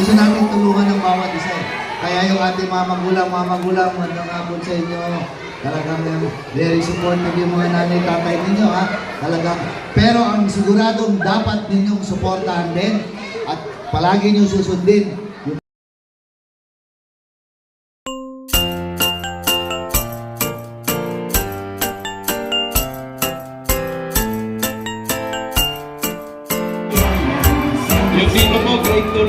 Gusto namin tulungan ng bawat isa. Kaya yung ating mga magulang, magandang hapon sa inyo. Talagang very supportive yung mga nanay, tatay ninyo, ha? Talagang, pero ang siguradong dapat ninyong suportahan din at palagi nyo susundin. Yung sino po, grade 2